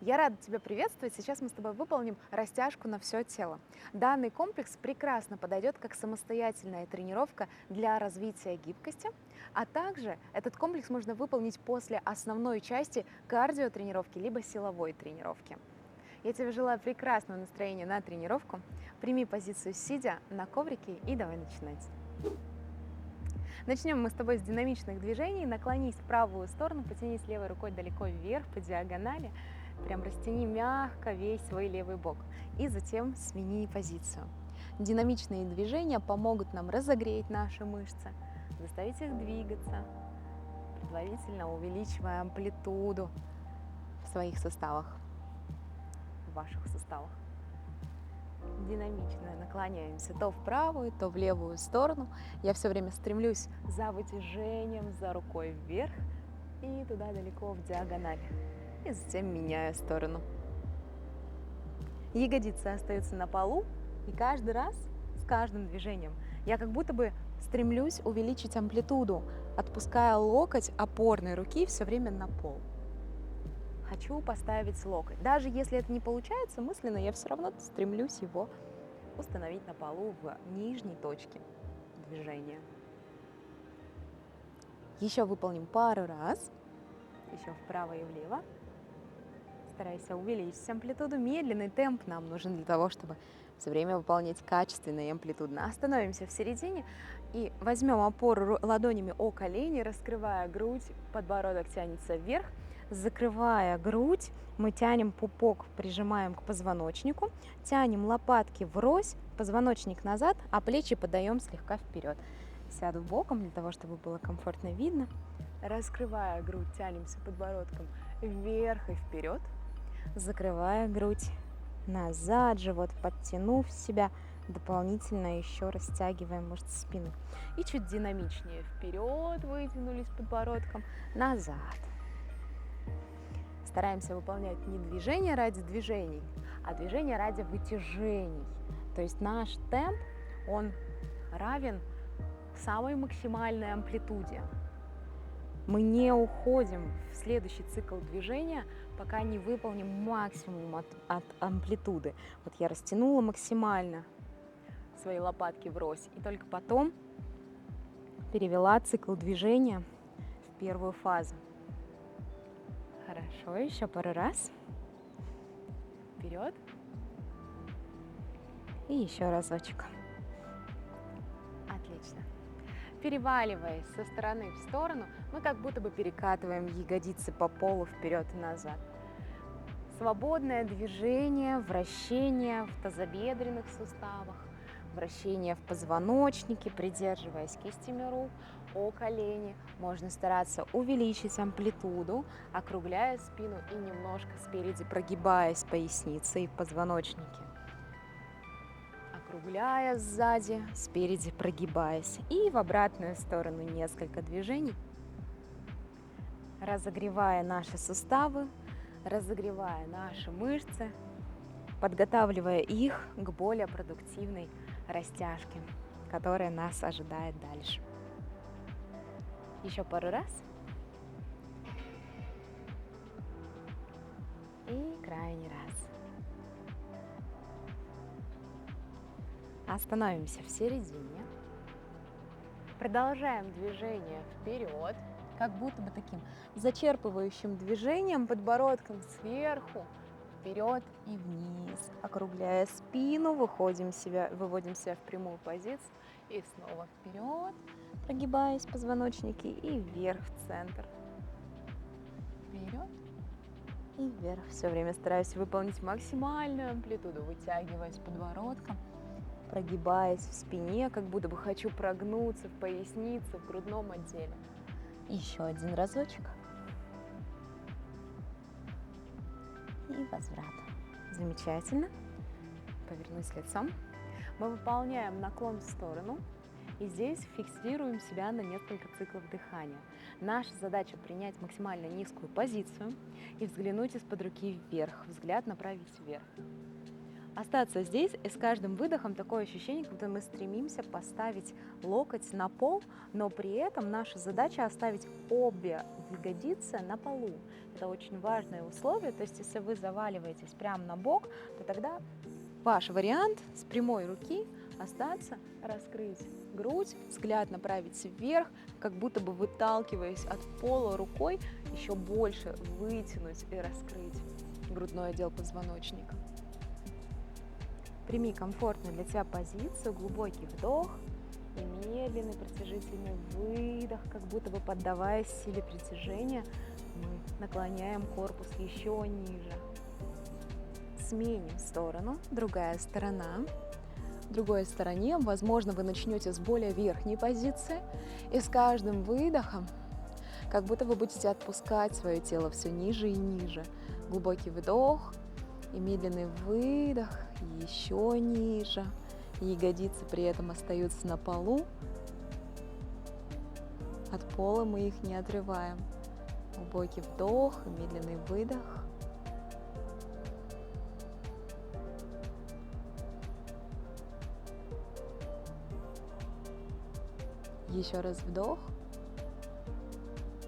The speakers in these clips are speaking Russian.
Я рада тебя приветствовать. Сейчас мы с тобой выполним растяжку на все тело. Данный комплекс прекрасно подойдет как самостоятельная тренировка для развития гибкости, а также этот комплекс можно выполнить после основной части кардиотренировки либо силовой тренировки. Я тебе желаю прекрасного настроения на тренировку. Прими позицию сидя на коврике и давай начинать. Начнем мы с тобой с динамичных движений. Наклонись в правую сторону, потянись левой рукой далеко вверх по диагонали. Прям растяни мягко весь свой левый бок. И затем смени позицию. Динамичные движения помогут нам разогреть наши мышцы, заставить их двигаться, предварительно увеличивая амплитуду в своих суставах, в ваших суставах. Динамично наклоняемся то в правую, то в левую сторону. Я все время стремлюсь за вытяжением, за рукой вверх и туда далеко в диагональ. И затем меняю сторону. Ягодицы остаются на полу, и каждый раз с каждым движением я как будто бы стремлюсь увеличить амплитуду, отпуская локоть опорной руки все время на пол. Хочу поставить локоть. Даже если это не получается мысленно, я все равно стремлюсь его установить на полу в нижней точке движения. Еще выполним пару раз. Еще вправо и влево. Старайся увеличить амплитуду. Медленный темп нам нужен для того, чтобы все время выполнять качественно и амплитудно. Остановимся в середине и возьмем опору ладонями о колени, раскрывая грудь, подбородок тянется вверх. Закрывая грудь, мы тянем пупок, прижимаем к позвоночнику, тянем лопатки врозь, позвоночник назад, а плечи подаем слегка вперед. Сяду боком для того, чтобы было комфортно видно. Раскрывая грудь, тянемся подбородком вверх и вперед. Закрывая грудь назад, живот подтянув себя, дополнительно еще растягиваем мышцы спины. И чуть динамичнее вперед вытянулись подбородком, назад. Стараемся выполнять не движение ради движений, а движение ради вытяжений. То есть наш темп, он равен самой максимальной амплитуде. Мы не уходим в следующий цикл движения, пока не выполним максимум от амплитуды. Вот я растянула максимально свои лопатки врозь, и только потом перевела цикл движения в первую фазу. Хорошо, еще пару раз. Вперед. И еще разочек. Отлично. Переваливаясь со стороны в сторону, мы как будто бы перекатываем ягодицы по полу вперед и назад. Свободное движение, вращение в тазобедренных суставах, вращение в позвоночнике, придерживаясь кистями рук о колени. Можно стараться увеличить амплитуду, округляя спину и немножко спереди прогибаясь поясницей в позвоночнике. Округляя сзади, спереди прогибаясь. И в обратную сторону несколько движений. Разогревая наши суставы, разогревая наши мышцы, подготавливая их к более продуктивной растяжке, которая нас ожидает дальше. Еще пару раз. И крайний раз. Остановимся в середине. Продолжаем движение вперед, как будто бы таким зачерпывающим движением, подбородком сверху, вперед и вниз. Округляя спину, выводим себя в прямую позицию. И снова вперед, прогибаясь позвоночники, и вверх в центр. Вперед и вверх. Все время стараюсь выполнить максимальную амплитуду, вытягиваясь подбородком, прогибаясь в спине, как будто бы хочу прогнуться в пояснице, в грудном отделе. Еще один разочек. И возврат. Замечательно. Повернусь лицом. Мы выполняем наклон в сторону. И здесь фиксируем себя на несколько циклов дыхания. Наша задача принять максимально низкую позицию и взглянуть из-под руки вверх. Взгляд направить вверх. Остаться здесь, и с каждым выдохом такое ощущение, как будто мы стремимся поставить локоть на пол, но при этом наша задача оставить обе ягодицы на полу. Это очень важное условие, то есть если вы заваливаетесь прямо на бок, то тогда ваш вариант с прямой руки остаться, раскрыть грудь, взгляд направить вверх, как будто бы выталкиваясь от пола рукой, еще больше вытянуть и раскрыть грудной отдел позвоночника. Прими комфортную для тебя позицию, глубокий вдох и медленный протяжительный выдох, как будто бы поддаваясь силе притяжения, мы наклоняем корпус еще ниже. Сменим сторону, другая сторона. В другой стороне, возможно, вы начнете с более верхней позиции, и с каждым выдохом, как будто вы будете отпускать свое тело все ниже и ниже. Глубокий вдох и медленный выдох, еще ниже. Ягодицы при этом остаются на полу. От пола мы их не отрываем. Глубокий вдох и медленный выдох. Еще раз вдох.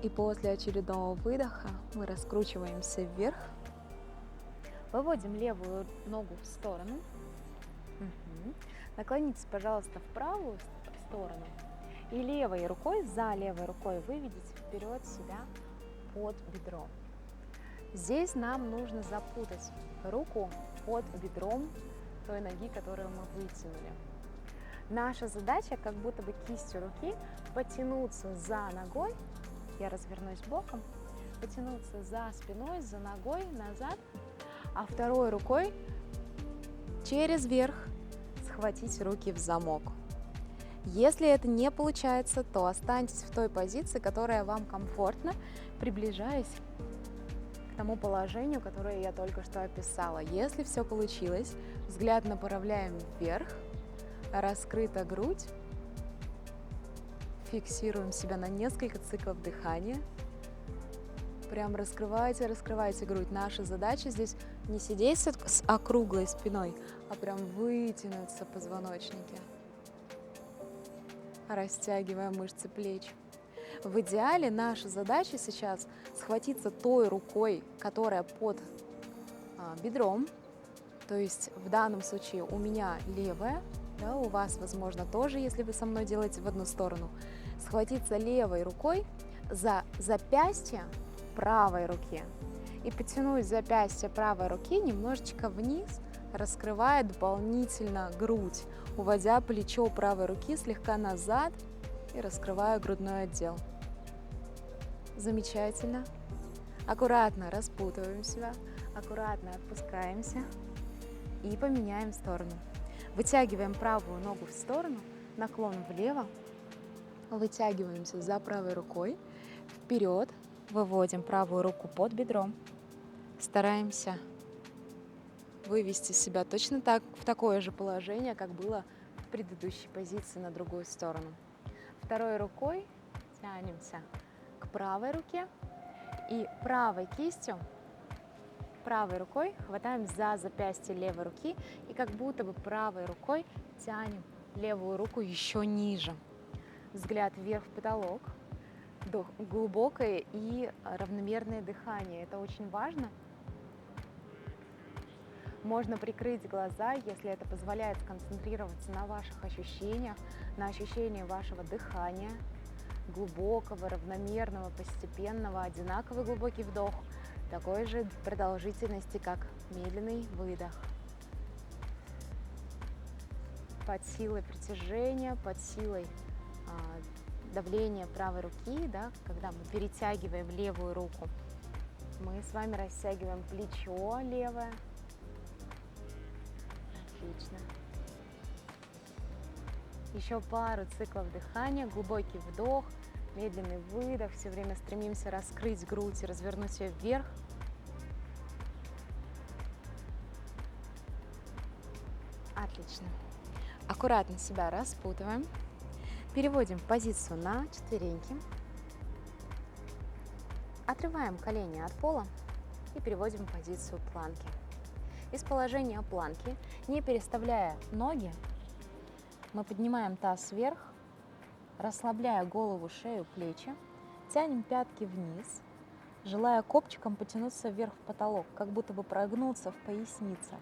И после очередного выдоха мы раскручиваемся вверх. Выводим левую ногу в сторону. Наклонитесь, пожалуйста, в правую сторону. И левой рукой, за левой рукой выведите вперед себя под бедро. Здесь нам нужно запутать руку под бедром той ноги, которую мы вытянули. Наша задача, как будто бы кистью руки, потянуться за ногой, я развернусь боком, потянуться за спиной, за ногой назад, а второй рукой через верх схватить руки в замок. Если это не получается, то останьтесь в той позиции, которая вам комфортна, приближаясь к тому положению, которое я только что описала. Если все получилось, взгляд направляем вверх, раскрыта грудь, фиксируем себя на несколько циклов дыхания. Прям раскрывайте, раскрывайте грудь. Наша задача здесь не сидеть с округлой спиной, а прям вытянуться в позвоночнике. Растягиваем мышцы плеч. В идеале наша задача сейчас схватиться той рукой, которая под бедром. То есть в данном случае у меня левая, да, у вас, возможно, тоже, если вы со мной делаете в одну сторону. Схватиться левой рукой за запястье правой руки и потянуть запястье правой руки немножечко вниз, раскрывая дополнительно грудь, уводя плечо правой руки слегка назад и раскрывая грудной отдел. Замечательно. Аккуратно распутываем себя, аккуратно отпускаемся и поменяем сторону. Вытягиваем правую ногу в сторону, наклон влево, вытягиваемся за правой рукой, вперед, выводим правую руку под бедром, стараемся вывести себя точно так, в такое же положение, как было в предыдущей позиции на другую сторону. Второй рукой тянемся к правой руке и правой кистью, правой рукой хватаем за запястье левой руки и как будто бы правой рукой тянем левую руку еще ниже. Взгляд вверх в потолок, глубокое и равномерное дыхание. Это очень важно. Можно прикрыть глаза, если это позволяет сконцентрироваться на ваших ощущениях, на ощущении вашего дыхания, глубокого, равномерного, постепенного, одинаковый глубокий вдох, такой же продолжительности, как медленный выдох. Под силой притяжения, под силой давления правой руки, да, когда мы перетягиваем левую руку, мы с вами растягиваем плечо левое. Отлично. Еще пару циклов дыхания, глубокий вдох, медленный выдох. Все время стремимся раскрыть грудь и развернуть ее вверх. Отлично. Аккуратно себя распутываем. Переводим позицию на четвереньки. Отрываем колени от пола и переводим позицию планки. Из положения планки, не переставляя ноги, мы поднимаем таз вверх, расслабляя голову, шею, плечи, тянем пятки вниз, желая копчиком потянуться вверх в потолок, как будто бы прогнуться в пояснице.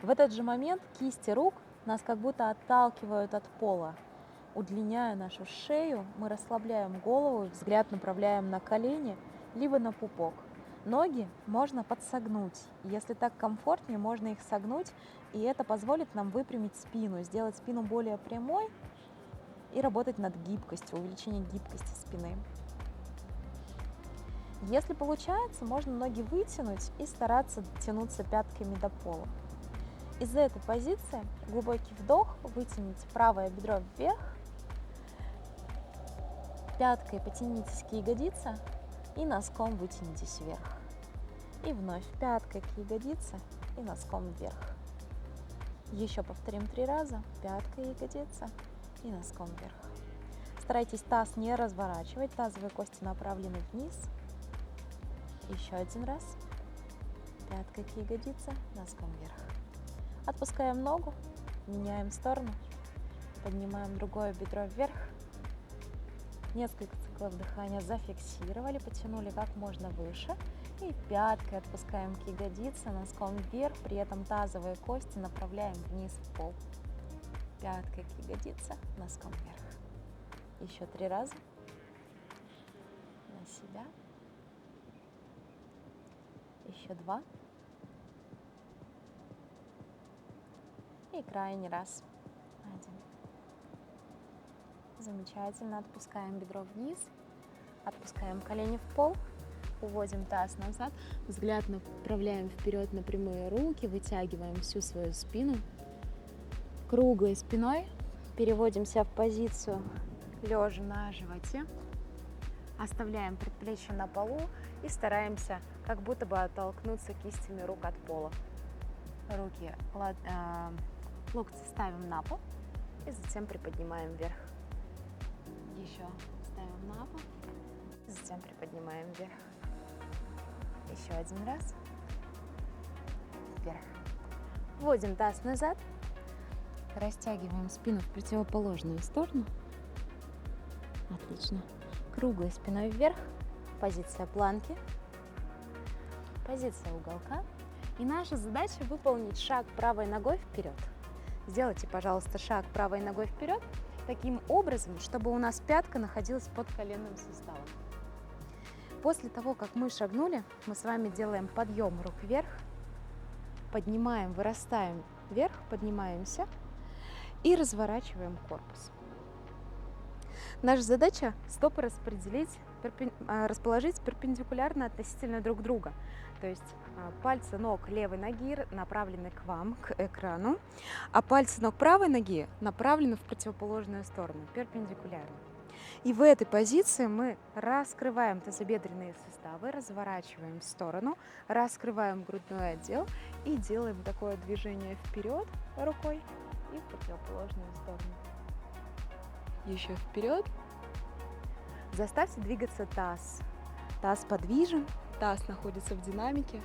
В этот же момент кисти рук нас как будто отталкивают от пола. Удлиняя нашу шею, мы расслабляем голову, взгляд направляем на колени, либо на пупок. Ноги можно подсогнуть. Если так комфортнее, можно их согнуть, и это позволит нам выпрямить спину, сделать спину более прямой и работать над гибкостью, увеличением гибкости спины. Если получается, можно ноги вытянуть и стараться тянуться пятками до пола. Из этой позиции глубокий вдох, вытяните правое бедро вверх, пяткой потянитесь к ягодице и носком вытянитесь вверх. И вновь пяткой к ягодице и носком вверх. Еще повторим 3 раза. Пятка, ягодица и носком вверх. Старайтесь таз не разворачивать, тазовые кости направлены вниз. Еще 1 раз. Пяткой к ягодице, носком вверх. Отпускаем ногу, меняем сторону, поднимаем другое бедро вверх. Несколько циклов дыхания зафиксировали, потянули как можно выше. И пяткой отпускаем к ягодице, носком вверх, при этом тазовые кости направляем вниз в пол. Пяткой к ягодице, носком вверх. Еще 3 раза. На себя. Еще 2. И крайний раз. 1. Замечательно. Отпускаем бедро вниз. Отпускаем колени в пол. Уводим таз назад. Взгляд направляем вперед на прямые руки. Вытягиваем всю свою спину. Круглой спиной переводимся в позицию лежа на животе. Оставляем предплечье на полу и стараемся как будто бы оттолкнуться кистями рук от пола. Руки, локти ставим на пол и затем приподнимаем вверх. Еще ставим на пол, затем приподнимаем вверх. Еще 1 раз. Вверх. Вводим таз назад. Растягиваем спину в противоположную сторону. Отлично. Круглой спиной вверх. Позиция планки. Позиция уголка. И наша задача выполнить шаг правой ногой вперед. Сделайте, пожалуйста, шаг правой ногой вперед таким образом, чтобы у нас пятка находилась под коленным суставом. После того, как мы шагнули, мы с вами делаем подъем рук вверх, поднимаем, вырастаем вверх, поднимаемся и разворачиваем корпус. Наша задача стопы расположить перпендикулярно относительно друг друга. То есть пальцы ног левой ноги направлены к вам, к экрану, а пальцы ног правой ноги направлены в противоположную сторону, перпендикулярно. И в этой позиции мы раскрываем тазобедренные суставы, разворачиваем в сторону, раскрываем грудной отдел и делаем такое движение вперед рукой и в противоположную сторону. Еще вперед. Заставьте двигаться таз. Таз подвижен, таз находится в динамике.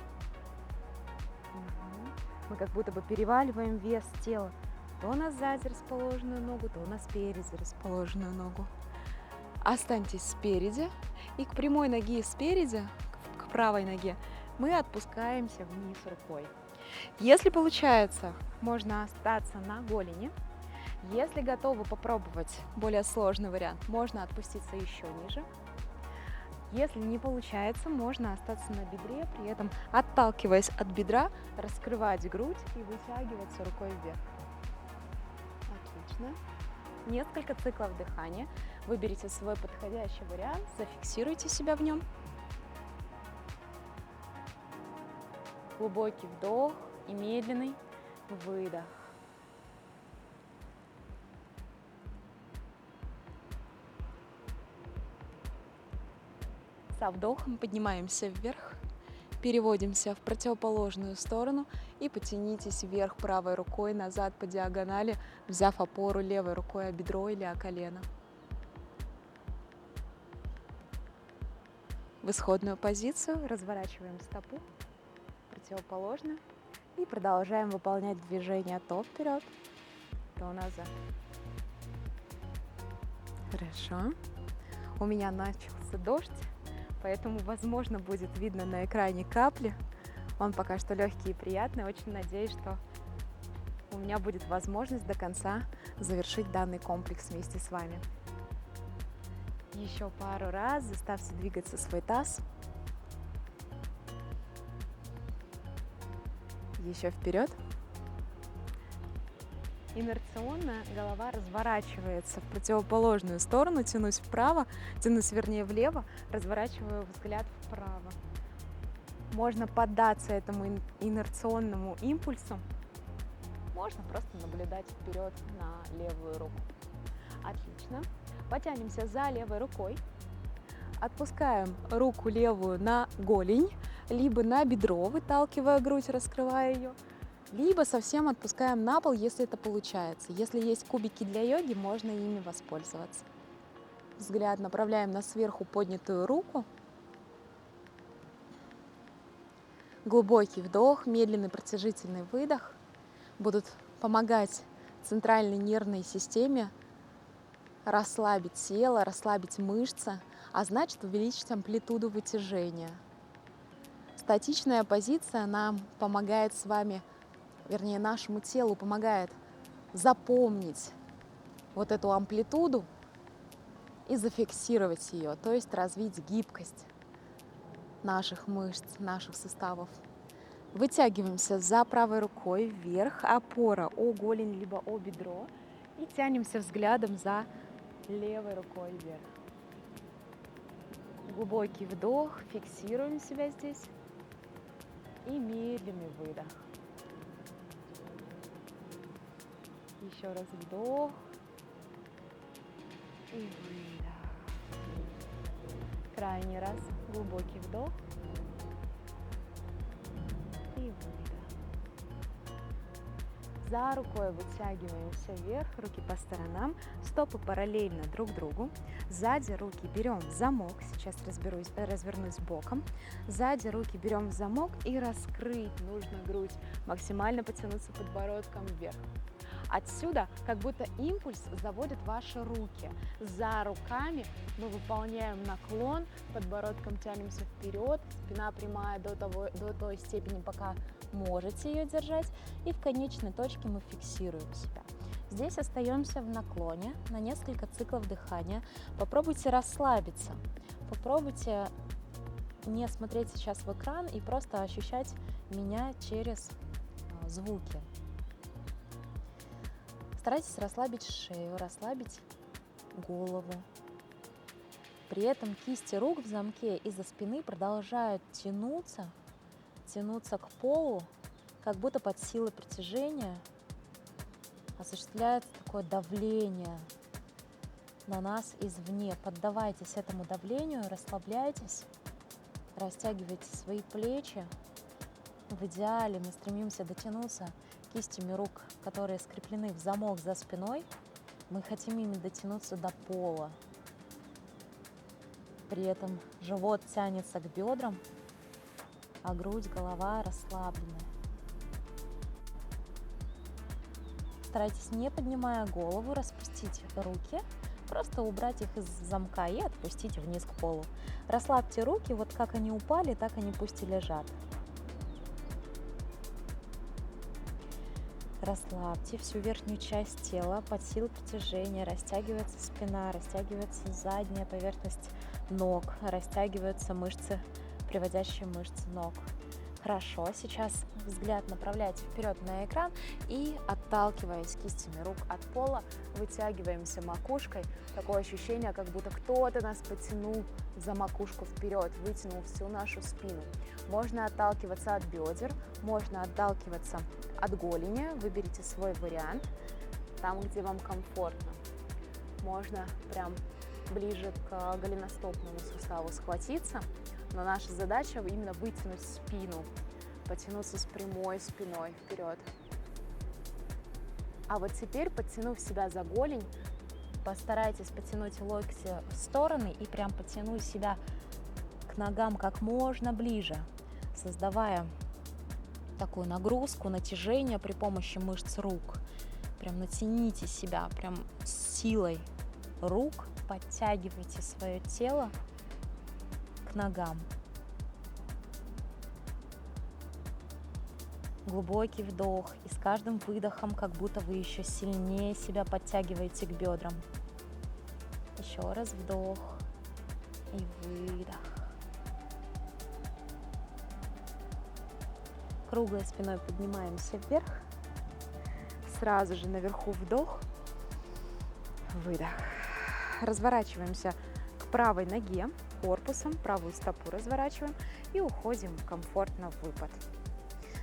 Мы как будто бы переваливаем вес тела то на сзади расположенную ногу, то на спереди расположенную ногу. Останьтесь спереди, и к прямой ноге спереди, к правой ноге, мы отпускаемся вниз рукой. Если получается, можно остаться на голени. Если готовы попробовать более сложный вариант, можно отпуститься еще ниже. Если не получается, можно остаться на бедре, при этом отталкиваясь от бедра, раскрывать грудь и вытягиваться рукой вверх. Отлично. Несколько циклов дыхания. Выберите свой подходящий вариант, зафиксируйте себя в нем. Глубокий вдох и медленный выдох. Со вдохом поднимаемся вверх, переводимся в противоположную сторону и потянитесь вверх правой рукой, назад по диагонали, взяв опору левой рукой о бедро или о колено. В исходную позицию разворачиваем стопу, противоположную, И продолжаем выполнять движение то вперед, то назад. Хорошо. У меня начался дождь, поэтому, возможно, будет видно на экране капли. Он пока что легкий и приятный. Очень надеюсь, что у меня будет возможность до конца завершить данный комплекс вместе с вами. Еще пару раз заставьте двигаться свой таз. Еще вперед. Инерционно голова разворачивается в противоположную сторону, тянусь вправо, тянусь, вернее, влево, разворачиваю взгляд вправо. Можно поддаться этому инерционному импульсу, можно просто наблюдать вперед на левую руку. Отлично. Потянемся за левой рукой, отпускаем руку левую на голень, либо на бедро, выталкивая грудь, раскрывая ее, либо совсем отпускаем на пол, если это получается. Если есть кубики для йоги, можно ими воспользоваться. Взгляд направляем на сверху поднятую руку. Глубокий вдох, медленный протяжительный выдох будут помогать центральной нервной системе расслабить тело, расслабить мышцы, а значит увеличить амплитуду вытяжения. Статичная позиция нам помогает с вами, вернее, нашему телу помогает запомнить вот эту амплитуду и зафиксировать ее, то есть развить гибкость наших мышц, наших суставов. Вытягиваемся за правой рукой вверх, опора о голень либо о бедро, и тянемся взглядом за левой рукой вверх. Глубокий вдох, фиксируем себя здесь и медленный выдох. Еще раз вдох и выдох. Крайний раз. Глубокий вдох и выдох. За рукой вытягиваемся вверх, руки по сторонам, стопы параллельно друг другу. Сзади руки берем в замок, сейчас развернусь боком. Сзади руки берем в замок и раскрыть нужно грудь, максимально потянуться подбородком вверх. Отсюда как будто импульс заводит ваши руки. За руками мы выполняем наклон, подбородком тянемся вперед, спина прямая до той степени, пока можете ее держать, и в конечной точке мы фиксируем себя. Здесь остаемся в наклоне на несколько циклов дыхания. Попробуйте расслабиться, попробуйте не смотреть сейчас в экран и просто ощущать меня через звуки. Старайтесь расслабить шею, расслабить голову. При этом кисти рук в замке из-за спины продолжают тянуться к полу, как будто под силой притяжения осуществляется такое давление на нас извне. Поддавайтесь этому давлению, расслабляйтесь, растягивайте свои плечи. В идеале мы стремимся дотянуться кистями рук, которые скреплены в замок за спиной. Мы хотим ими дотянуться до пола. При этом живот тянется к бедрам, а грудь, голова расслаблены. Старайтесь, не поднимая голову, распустить руки, просто убрать их из замка и отпустить вниз к полу. Расслабьте руки, вот как они упали, так они пусть и лежат. Расслабьте всю верхнюю часть тела, под силой притяжения, растягивается спина, растягивается задняя поверхность ног, растягиваются мышцы, приводящие мышцы ног. Хорошо, сейчас взгляд направляйте вперед на экран и, отталкиваясь кистями рук от пола, вытягиваемся макушкой. Такое ощущение, как будто кто-то нас потянул за макушку вперед, вытянул всю нашу спину. Можно отталкиваться от бедер, можно отталкиваться от голени. Выберите свой вариант, там, где вам комфортно. Можно прям ближе к голеностопному суставу схватиться, но наша задача именно вытянуть спину, потянуться с прямой спиной вперед. А вот теперь, подтянув себя за голень, постарайтесь потянуть локти в стороны и прям потянуть себя к ногам как можно ближе, создавая такую нагрузку, натяжение при помощи мышц рук. Прям натяните себя, прям с силой рук подтягивайте свое тело к ногам. Глубокий вдох, и с каждым выдохом как будто вы еще сильнее себя подтягиваете к бедрам. Еще раз вдох и выдох. Круглой спиной поднимаемся вверх. Сразу же наверху вдох, выдох. Разворачиваемся к правой ноге, корпусом, правую стопу разворачиваем и уходим комфортно в выпад.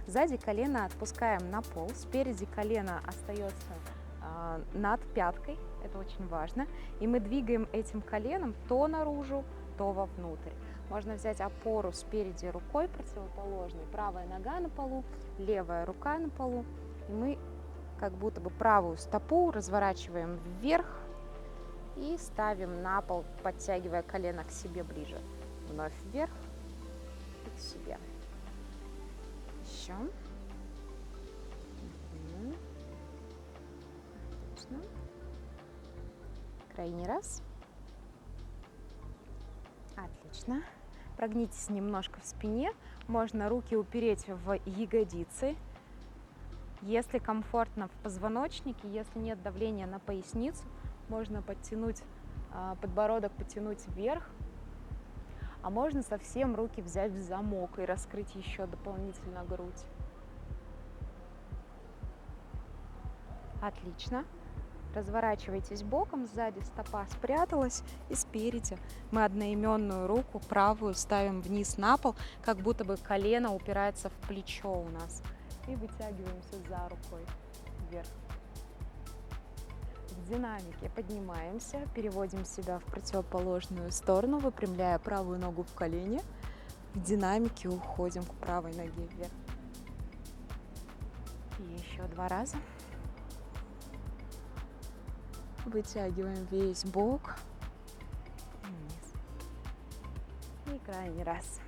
Сзади колено отпускаем на пол, спереди колено остается над пяткой, это очень важно. И мы двигаем этим коленом то наружу, то вовнутрь. Можно взять опору спереди рукой противоположной, правая нога на полу, левая рука на полу. И мы как будто бы правую стопу разворачиваем вверх и ставим на пол, подтягивая колено к себе ближе. Вновь вверх и к себе. Еще. Отлично. Крайний раз. Отлично. Прогнитесь немножко в спине. Можно руки упереть в ягодицы. Если комфортно в позвоночнике, если нет давления на поясницу, можно подтянуть подбородок, потянуть вверх. А можно совсем руки взять в замок и раскрыть еще дополнительно грудь. Отлично. Разворачивайтесь боком, сзади стопа спряталась, и спереди мы одноименную руку правую ставим вниз на пол, как будто бы колено упирается в плечо у нас. И вытягиваемся за рукой вверх. В динамике поднимаемся, переводим себя в противоположную сторону, выпрямляя правую ногу в колене. В динамике уходим к правой ноге вверх. И еще 2 раза. Вытягиваем весь бок. Вниз. И крайний раз.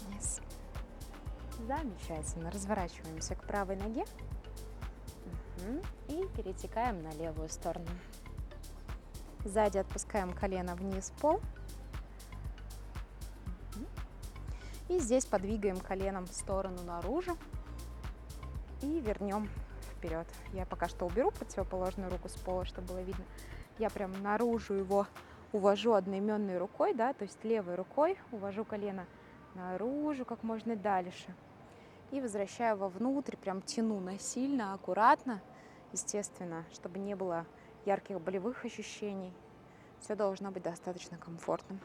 Вниз. Замечательно. Разворачиваемся к правой ноге. И перетекаем на левую сторону. Сзади отпускаем колено вниз в пол. И здесь подвигаем коленом в сторону наружу. И вернем вперед. Я пока что уберу противоположную руку с пола, чтобы было видно. Я прям наружу его увожу одноименной рукой, да, то есть левой рукой увожу колено наружу как можно дальше. И возвращаю вовнутрь, прям тяну насильно, аккуратно, естественно, чтобы не было ярких болевых ощущений. Все должно быть достаточно комфортным.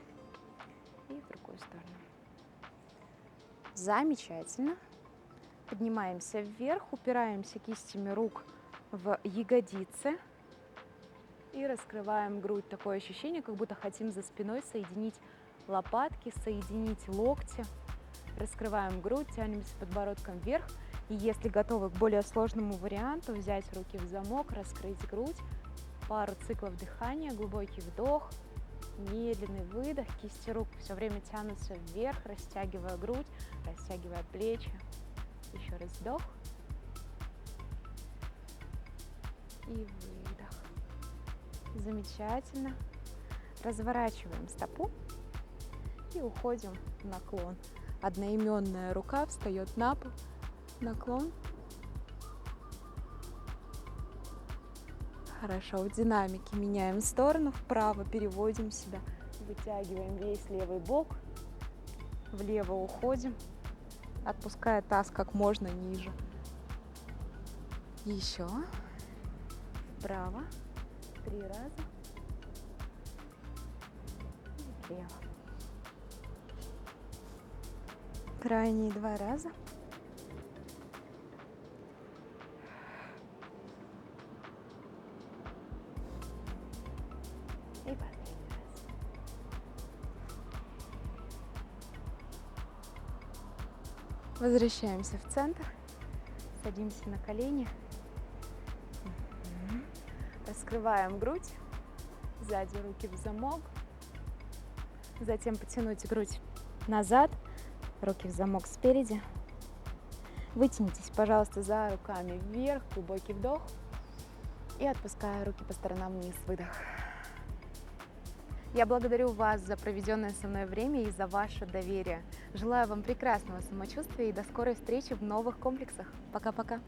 И в другую сторону. Замечательно. Поднимаемся вверх, упираемся кистями рук в ягодицы и раскрываем грудь. Такое ощущение, как будто хотим за спиной соединить лопатки, соединить локти. Раскрываем грудь, тянемся подбородком вверх. И если готовы к более сложному варианту, взять руки в замок, раскрыть грудь. Пару циклов дыхания, глубокий вдох, медленный выдох. Кисти рук все время тянутся вверх, растягивая грудь, растягивая плечи. Еще раз вдох и выдох. Замечательно. Разворачиваем стопу и уходим в наклон. Одноименная рука встает на пол. Наклон. Хорошо. В динамике меняем сторону вправо, переводим себя, вытягиваем весь левый бок, влево уходим. Отпуская таз как можно ниже. Еще. Вправо. 3 раза. И влево. Крайние 2 раза. И последний раз. Возвращаемся в центр, садимся на колени, раскрываем грудь, сзади руки в замок, затем потянуть грудь назад, руки в замок спереди. Вытянитесь, пожалуйста, за руками вверх, глубокий вдох. И отпускаю руки по сторонам вниз, выдох. Я благодарю вас за проведенное со мной время и за ваше доверие. Желаю вам прекрасного самочувствия и до скорой встречи в новых комплексах. Пока-пока.